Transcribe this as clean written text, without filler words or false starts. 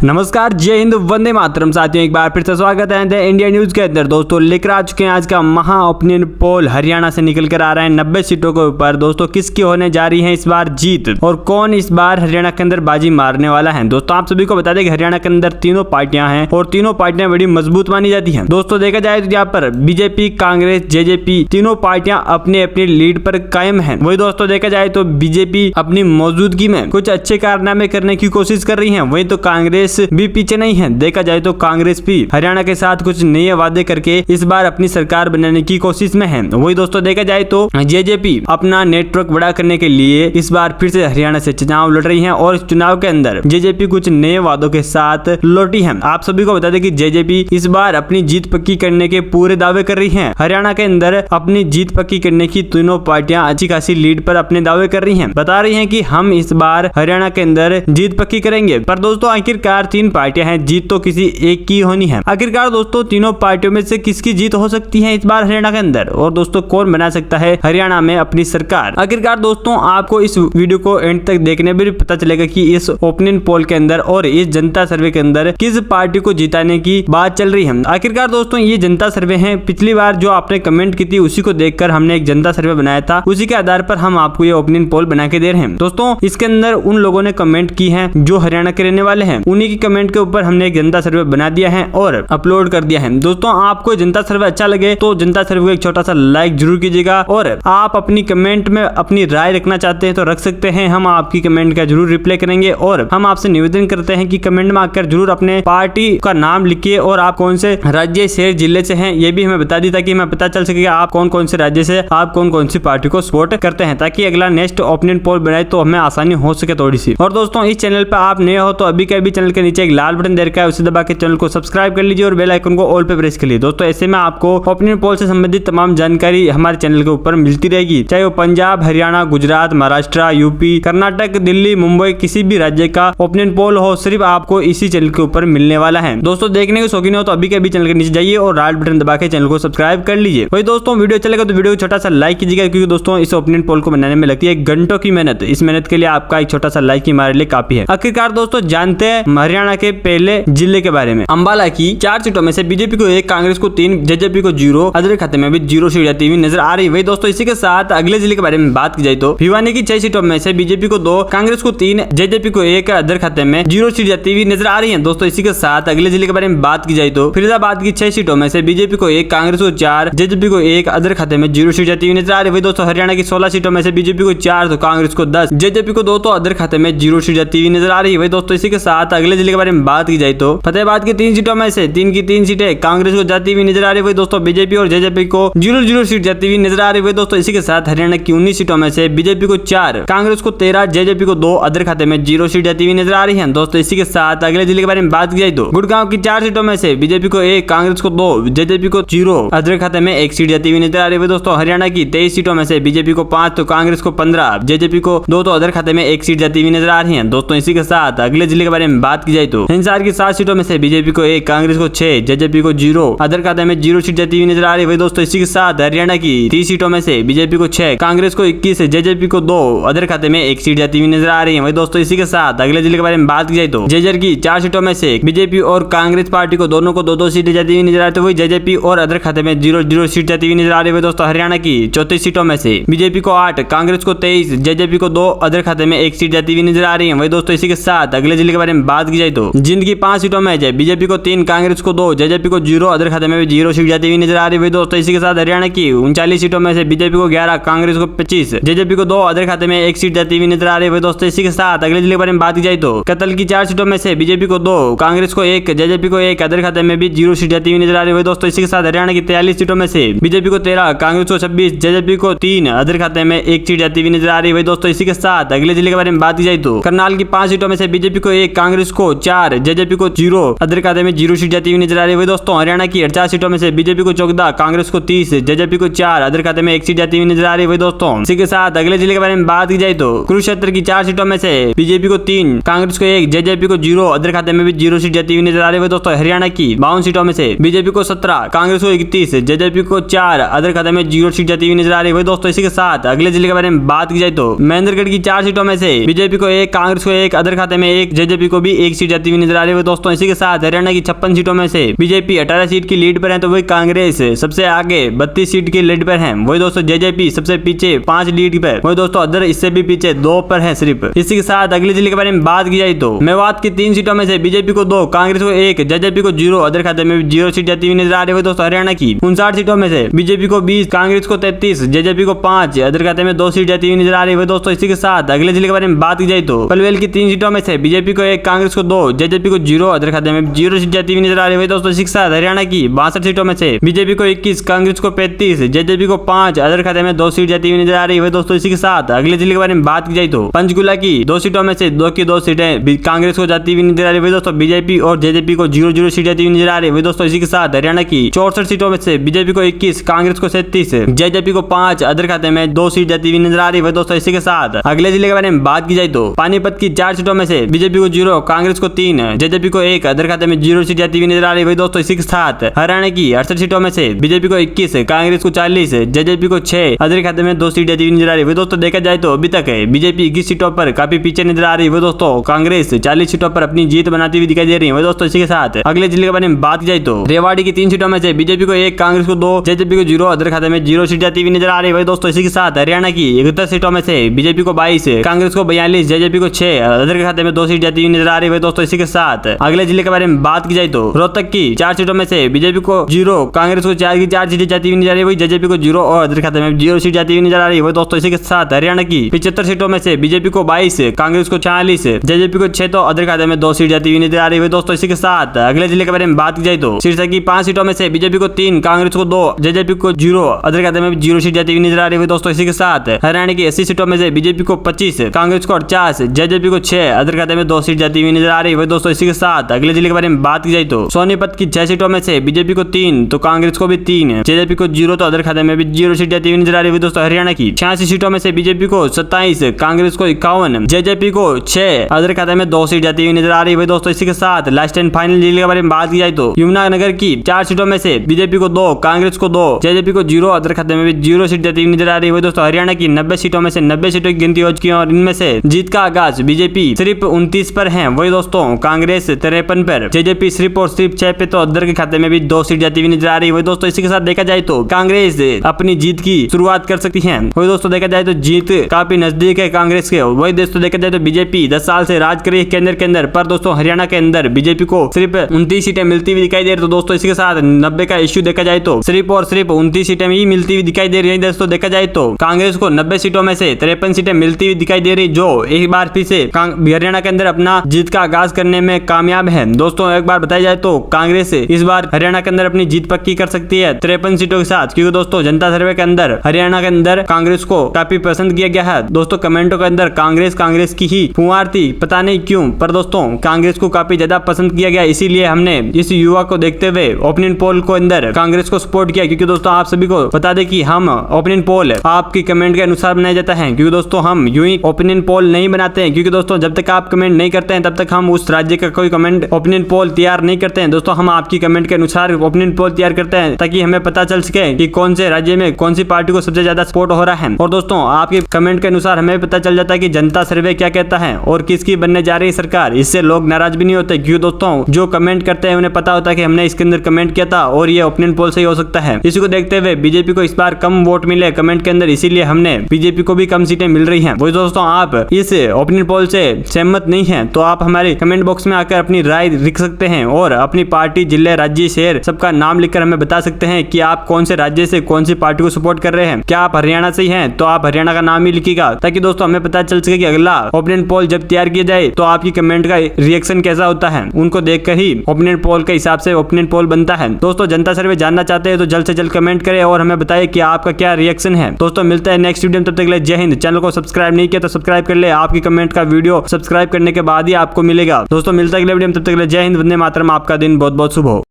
नमस्कार, जय हिंद, वंदे मातरम। साथियों, एक बार फिर से स्वागत है द इंडिया न्यूज के अंदर। दोस्तों, लेकर आ चुके हैं आज का महा ओपिनियन पोल। हरियाणा से निकल कर आ रहा है 90 सीटों के ऊपर। दोस्तों, किसकी होने जा रही है इस बार जीत और कौन इस बार हरियाणा के अंदर बाजी मारने वाला है। दोस्तों, आप सभी को बता दें कि हरियाणा के अंदर तीनों पार्टियां हैं और तीनों पार्टियां बड़ी मजबूत मानी जाती है। दोस्तों, देखा जाए तो यहाँ पर बीजेपी, कांग्रेस, जेजेपी तीनों पार्टियां अपने अपनी लीड पर कायम है। वही दोस्तों, देखा जाए तो बीजेपी अपनी मौजूदगी में कुछ अच्छे कारनामे करने की कोशिश कर रही है। वही तो कांग्रेस भी पीछे नहीं है। देखा जाए तो कांग्रेस भी हरियाणा के साथ कुछ नए वादे करके इस बार अपनी सरकार बनाने की कोशिश में है। वही दोस्तों, देखा जाए तो जेजेपी अपना नेटवर्क बड़ा करने के लिए इस बार फिर से हरियाणा से चुनाव लड़ रही है और इस चुनाव के अंदर जेजेपी कुछ नए वादों के साथ लौटी है। आप सभी को बता दें कि जेजेपी इस बार अपनी जीत पक्की करने के पूरे दावे कर रही है। हरियाणा के अंदर अपनी जीत पक्की करने की तीनों पार्टियां अच्छी खासी लीड पर अपने दावे कर रही हैं। बता रही हैं कि हम इस बार हरियाणा के अंदर जीत पक्की करेंगे। पर दोस्तों, आखिरकार तीन पार्टियां हैं, जीत तो किसी एक की होनी है। आखिरकार दोस्तों, तीनों पार्टियों में से किसकी जीत हो सकती है इस बार हरियाणा के अंदर, और दोस्तों कौन बना सकता है हरियाणा में अपनी सरकार। आखिरकार दोस्तों, आपको इस वीडियो को एंड तक देखने में भी पता चलेगा कि इस ओपिनियन पोल के अंदर और इस जनता सर्वे के अंदर किस पार्टी को जिताने की बात चल रही है। आखिरकार दोस्तों, ये जनता सर्वे है। पिछली बार जो आपने कमेंट की थी उसी को देखकर हमने एक जनता सर्वे बनाया था, उसी के आधार पर हम आपको ये ओपिनियन पोल बना के दे रहे हैं। दोस्तों, इसके अंदर उन लोगों ने कमेंट की है जो हरियाणा के रहने वाले हैं, उन्हीं की कमेंट के ऊपर हमने एक जनता सर्वे बना दिया है और अपलोड कर दिया है। दोस्तों, आपको जनता सर्वे अच्छा लगे तो जनता सर्वे को एक छोटा सा लाइक जरूर कीजिएगा, और आप अपनी कमेंट में अपनी राय रखना चाहते हैं तो रख सकते हैं। हम आपकी कमेंट का जरूर रिप्लाई करेंगे और हम आपसे निवेदन करते हैं कि कमेंट में आकर जरूर अपने पार्टी का नाम लिखिए और आप कौन से राज्य, शहर, जिले से हैं ये भी हमें बता दी, ताकि हमें पता चल सके आप कौन से राज्य से, आप कौन सी पार्टी को सपोर्ट करते हैं, ताकि अगला नेक्स्ट ओपिनियन पोल बनाए तो हमें आसानी हो सके थोड़ी सी। और दोस्तों, इस चैनल पर आप नए हो तो अभी के अभी चैनल के नीचे एक लाल बटन दे रखा है, उसे दबा के चैनल को सब्सक्राइब कर लीजिए और बेल आइकन को ऑल पे प्रेस कर लीजिए। दोस्तों, ऐसे में आपको ओपिनियन पोल से संबंधित तमाम जानकारी हमारे चैनल के ऊपर मिलती रहेगी, चाहे वो पंजाब, हरियाणा, गुजरात, महाराष्ट्र, यूपी, कर्नाटक, दिल्ली, मुंबई, किसी भी राज्य का ओपिनियन पोल हो, सिर्फ आपको इसी चैनल के ऊपर मिलने वाला है। दोस्तों, देखने के शौकीन हो तो अभी के अभी चैनल के नीचे जाइए और लाल बटन दबा के चैनल को सब्सक्राइब कर लीजिए। वही दोस्तों, वीडियो चलेगा तो वीडियो को छोटा सा लाइक कीजिएगा, क्योंकि दोस्तों इस ओपिनियन पोल को बनाने में लगती है घंटों की मेहनत। इस मेहनत के लिए आपका एक छोटा सा लाइक ही हमारे लिए काफी है। आखिरकार दोस्तों, जानते हैं हरियाणा के पहले जिले के बारे में। अंबाला की 4 सीटों में से बीजेपी को 1, कांग्रेस को 3, जेजेपी को 0, अदर खाते में भी 0 सीट जाती हुई नजर आ रही है। वही दोस्तों, इसी के साथ अगले जिले के बारे में बात की जाए तो भिवानी की 6 सीटों में से बीजेपी को 2, कांग्रेस को 3, जेजेपी को 1, अदर खाते में 0 सीट जाती हुई नजर आ रही है। दोस्तों, इसी के साथ अगले जिले के बारे में बात की जाए तो फरीदाबाद की 6 सीटों में से बीजेपी को 1, कांग्रेस को 4, जेजेपी को 1, अदर खाते में 0 सीट जाती हुई नजर आ रही है। वही दोस्तों, हरियाणा की 16 सीटों में से बीजेपी को 4 तो कांग्रेस को 10, जेजेपी को 2 तो अदर खाते में 0 सीट जाती हुई नजर आ रही है। वही दोस्तों, इसी के साथ अगले जिले के बारे में बात की जाए तो फतेहाबाद की 3 सीटों में से 3 की 3 सीटें कांग्रेस को जाती हुई नजर आ रही है। वही दोस्तों, बीजेपी और जेजेपी को 0 सीट जाती हुई नजर आ रही है। दोस्तों, इसी के साथ हरियाणा की 19 सीटों में से बीजेपी को 4, कांग्रेस को 13, जेजेपी को 2, अदर खाते में 0 सीट जाती हुई नजर आ रही है। दोस्तों, इसी के साथ अगले जिले के बारे में बात की जाए तो गुड़गांव की 4 सीटों में से बीजेपी को 1, कांग्रेस को 2, जेजेपी को 0, अदर खाते में 1 सीट जाती हुई नजर आ रही है। दोस्तों, हरियाणा की 23 सीटों में से बीजेपी को 5 तो कांग्रेस को 15, जेजेपी को 2 तो अदर खाते में 1 सीट जाती हुई नजर आ रही है। दोस्तों, इसी के साथ अगले जिले के बारे में बात की जाए तो हिसार की 7 सीटों में से बीजेपी को 1, कांग्रेस को 6, जेजेपी को 0, अदर खाते में 0 सीट जाती हुई नजर आ रही है। वही दोस्तों, इसी के साथ हरियाणा की 30 सीटों में से बीजेपी को 6, कांग्रेस को 21, जेजेपी को 2, अदर खाते में 1 सीट जाती हुई नजर आ रही है। वही दोस्तों, इसी के साथ अगले जिले के बारे में बात की जाए तो जेजर की 4 सीटों में से बीजेपी और कांग्रेस पार्टी को दोनों को 2-2 सीटें जाती हुई नजर आ रही है। वही जेजेपी और अदर खाते में 0-0 सीट जाती हुई नजर आ रही है। दोस्तों, हरियाणा की 34 सीटों में से बीजेपी को 8, कांग्रेस को 23, जेजेपी को 2, अदर खाते में 1 सीट जाती हुई नजर आ रही है। वही दोस्तों, इसी के साथ अगले जिले के बारे में बात की जाए तो जिंद की 5 सीटों में बीजेपी को 3, कांग्रेस को 2, जेजेपी को 0, अदर खाते में भी 0 सीट जाती हुई नजर आ रही है। दोस्तों, इसी के साथ हरियाणा की 39 सीटों में से बीजेपी को 11, कांग्रेस को 25, जेजेपी को 2, अदर खाते में 1 सीट जाती हुई नजर आ रही है। दोस्तों, इसी के साथ अगले जिले के बारे में बात की जाए तो कतल की 4 सीटों में से बीजेपी को 2, कांग्रेस को 1, जेजेपी को 1, अदर खाते में भी 0 सीट जाती हुई नजर आ रही है। दोस्तों, इसी के साथ हरियाणा की 43 सीटों में से बीजेपी को 13, कांग्रेस को 26, जेजेपी को 3, अदर खाते में 1 सीट जाती हुई नजर आ रही है। दोस्तों, इसी के साथ अगले जिले के बारे में बात की जाए तो करनाल की 5 सीटों में से बीजेपी को 1, कांग्रेस को 4, जेजेपी को 0, अदर खाते में 0 सीट जाती हुई नजर आ रही है। दोस्तों, हरियाणा की 48 सीटों में से बीजेपी को 14, कांग्रेस को 30, जेजेपी को 4, अदर खाते में 1 सीट जाती हुई नजर आ रही है। दोस्तों, इसी के साथ अगले जिले के बारे में बात की जाए तो कुरुक्षेत्र की 4 सीटों में से बीजेपी को 3, कांग्रेस को 1, जेजेपी को 0, अदर खाते में भी 0 सीट जाती हुई नजर आ रही है। दोस्तों, हरियाणा की 52 सीटों में से बीजेपी को 17, कांग्रेस को 31, जेजेपी को 4, अदर खाते में 0 सीट जाती हुई नजर आ रही है। दोस्तों, इसी के साथ अगले जिले के बारे में बात की जाए तो महेंद्रगढ़ की 4 सीटों में से बीजेपी को 1, कांग्रेस को 1, अदर खाते में 1, जेजेपी को भी 1 सीट जाती हुई नजर आ रही है दोस्तों। इसी के साथ हरियाणा की 56 सीटों में से बीजेपी 18 सीट की लीड पर है, तो वही कांग्रेस सबसे आगे 32 सीट की लीड पर है। वही दोस्तों जेजेपी सबसे पीछे 5 लीड पर, वही दोस्तों अदर इससे भी पीछे 2 पर है सिर्फ। इसी के साथ अगले जिले के बारे में बात की जाए तो मेवात की 3 सीटों में से बीजेपी को 2, कांग्रेस को 1, जेजेपी को 0, अदर खाते में 0 सीट जाती हुई नजर आ रही है दोस्तों। हरियाणा की 59 सीटों में से बीजेपी को 20, कांग्रेस को 33, जेजेपी को 5, अदर खाते में 2 सीट जाती हुई नजर आ रही है दोस्तों। इसी के साथ अगले जिले के बारे में बात की जाए तो पलवेल की 3 सीटों में से बीजेपी को 1, कांग्रेस को 2, जेजेपी को 0, अदर खाते में 0 सीट जाती हुई नजर आ रही है दोस्तों। इसी के साथ हरियाणा की 62 सीटों में से बीजेपी को 21, कांग्रेस को 35, जेजेपी को 5, अदर खाते में 2 सीट जाती हुई नजर आ रही है दोस्तों। इसी के साथ अगले जिले के बारे में बात की जाए तो पंचकुला की 2 सीटों में से 2 की 2 सीटें कांग्रेस को जाती हुई नजर आ रही है दोस्तों। बीजेपी और जेजेपी को 0-0 सीट जाती हुई नजर आ रही है दोस्तों। इसी के साथ हरियाणा की 64 सीटों में से बीजेपी को 21, कांग्रेस को 37, जेजेपी को 5, अदर खाते में 2 सीट जाती हुई नजर आ रही है दोस्तों। इसी के साथ अगले जिले के बारे में बात की जाए तो पानीपत की 4 सीटों में से बीजेपी को 0, कांग्रेस को 3, जेजेपी को 1, अदर खाते में 0 सीट जाती हुई नजर आ रही है दोस्तों। इसी के साथ हरियाणा की 68 सीटों में से बीजेपी को 21, कांग्रेस को 40, जेजेपी को 6, अदर खाते में 2 सीट जाती हुई नजर आ रही है दोस्तों। देखा जाए तो अभी तक बीजेपी 21 सीटों पर काफी पीछे नजर आ रही है दोस्तों। कांग्रेस 40 सीटों पर अपनी जीत बनाती हुई दिखाई दे रही है दोस्तों। इसी के साथ अगले जिले के बारे में बात की जाए तो रेवाड़ी की 3 सीटों में से बीजेपी को 1, कांग्रेस को 2, जेजेपी को 0, अदर खाते में 0 सीट जाती हुई नजर आ रही है दोस्तों। इसी के साथ हरियाणा की 71 सीटों में से बीजेपी को 22, कांग्रेस को 42, जेजेपी को 6, अदर खाते में 2 सीट जाती हुई नजर आ रही है दोस्तों। इसी के साथ अगले जिले के बारे में बात की जाए तो रोहतक की 4 सीटों में से बीजेपी को 0, कांग्रेस को 4 की 4 सीटें जाती हुई नजर आ रही है, जेजेपी को 0 और अदर खाते में 0 सीट जाती हुई नजर आ रही है दोस्तों। इसी के साथ हरियाणा की 75 सीटों में से बीजेपी को 22, कांग्रेस को 40, जेजेपी को 6, तो अदर खाते में 2 सीट जाती हुई नजर आ रही है दोस्तों। इसी के साथ अगले जिले के बारे में बात की जाए तो सिरसा की 5 सीटों में से बीजेपी को 3, कांग्रेस को 2, जेजेपी को 0, अदर खाते में 0 सीट जाती हुई नजर आ रही है दोस्तों। इसी के साथ हरियाणा की 80 सीटों में से बीजेपी को 25, कांग्रेस को 48, जेजेपी को 6, अदर खाते में 2 सीट जाती हुई नजर आ रही है दोस्तों। इसी के साथ अगले जिले के बारे में बात की जाए तो सोनीपत की 6 सीटों में से बीजेपी को 3, तो कांग्रेस को भी 3, जेजेपी को 0, तो अदर खाते में भी 0 सीट जाती हुई नजर आ रही है दोस्तों। हरियाणा की 86 सीटों में से बीजेपी को 27, कांग्रेस को 51, जेजेपी को 6, अदर खाते में 2 सीट जाती हुई नजर आ रही है दोस्तों। इसी के साथ लास्ट एंड फाइनल जिले के बारे में बात की जाए तो यमुनानगर की 4 सीटों में से बीजेपी को 2, कांग्रेस को 2, जेजेपी को 0, अदर खाते में भी 0 सीट जाती हुई नजर आ रही है दोस्तों। हरियाणा की 90 सीटों में से 90 सीटों की गिनती हो चुकी है और इनमें से जीत का आगाज बीजेपी सिर्फ 29 पर है, वही दोस्तों कांग्रेस 53 पर, जेजेपी सिर्फ और सिर्फ 6 पे, तो अदर के खाते में भी 2 सीट जाती हुई नजर आ रही है दोस्तों। इसी के साथ देखा जाए तो कांग्रेस अपनी जीत की शुरुआत कर सकती है, वही दोस्तों देखा जाए तो जीत काफी नजदीक है कांग्रेस के। वही दोस्तों देखा जाए तो बीजेपी 10 साल से राज कर रही है केंद्र के अंदर, पर दोस्तों हरियाणा के अंदर बीजेपी को सिर्फ 29 सीटें मिलती हुई दिखाई दे रही है। तो दोस्तों इसी के साथ 90 का इश्यू देखा जाए तो सिर्फ और सिर्फ 29 सीटें ही मिलती हुई दिखाई दे रही है दोस्तों। देखा जाए तो कांग्रेस को 90 सीटों में से 53 सीटें मिलती हुई दिखाई दे रही, जो एक बार फिर से हरियाणा के अंदर अपना जीत का आगाज करने में कामयाब है दोस्तों। एक बार बताया जाए तो कांग्रेस इस बार हरियाणा के अंदर अपनी जीत पक्की कर सकती है 53 सीटों के साथ, क्योंकि दोस्तों जनता सर्वे के अंदर हरियाणा के अंदर कांग्रेस को काफी पसंद किया गया है दोस्तों। कमेंटों के अंदर कांग्रेस की ही फुहार थी, पता नहीं क्यों, पर दोस्तों कांग्रेस को काफी ज्यादा पसंद किया गया, इसीलिए हमने इस युवा को देखते हुए ओपिनियन पोल को अंदर कांग्रेस को सपोर्ट किया। क्योंकि दोस्तों आप सभी को बता दें कि हम ओपिनियन पोल आपकी कमेंट के अनुसार बनाया जाता है, क्योंकि दोस्तों हम यूं ही ओपिनियन पोल नहीं बनाते हैं, क्योंकि दोस्तों जब तक आप कमेंट नहीं करते हैं तब तक हम उस राज्य का कोई कमेंट ओपिनियन पोल तैयार नहीं करते हैं दोस्तों। हम आपकी कमेंट के अनुसार ओपिनियन पोल तैयार करते हैं ताकि हमें पता चल सके कि कौन से राज्य में कौन सी पार्टी को सबसे ज्यादा सपोर्ट हो रहा है। और दोस्तों आपके कमेंट के अनुसार हमें पता चल जाता है कि जनता सर्वे क्या कहता है और किसकी बनने जा रही है सरकार। इससे लोग नाराज भी नहीं होते, क्योंकि दोस्तों जो कमेंट करते हैं उन्हें पता होता है कि हमने इसके अंदर कमेंट किया था और ये ओपिनियन पोल से ही हो सकता है। इसी को देखते हुए बीजेपी को इस बार कम वोट मिले कमेंट के अंदर, इसीलिए हमने बीजेपी को भी कम सीटें मिल रही हैं। वही दोस्तों आप इस ओपिनियन पोल से सहमत नहीं है तो आप हमारे कमेंट बॉक्स में आकर अपनी राय लिख सकते हैं और अपनी पार्टी, जिले, राज्य, शहर सबका नाम लिखकर हमें बता सकते हैं कि आप कौन से राज्य से कौन सी पार्टी को सपोर्ट कर रहे हैं। क्या आप हरियाणा से ही हैं तो आप हरियाणा का नाम ही लिखिएगा, ताकि दोस्तों हमें पता चल सके कि अगला ओपिनियन पोल जब तैयार किया जाए तो आपकी कमेंट का रिएक्शन कैसा होता है। उनको देखकर ही ओपिनियन पोल के हिसाब से ओपिनियन पोल बनता है। दोस्तों जनता सर्वे जानना चाहते हैं तो जल्द से जल्द कमेंट करें और हमें बताइए कि आपका क्या रिएक्शन है। दोस्तों मिलता है नेक्स्ट वीडियो में, तब तक के लिए जय हिंद। चैनल को सब्सक्राइब नहीं किया तो सब्सक्राइब कर ले, आपकी कमेंट का वीडियो सब्सक्राइब करने के बाद ही आपको मिलेगा। दोस्तों मिलता है अगले वीडियो में, तब तक के लिए जय हिंद, वंदे मातरम। आपका दिन बहुत बहुत शुभ हो।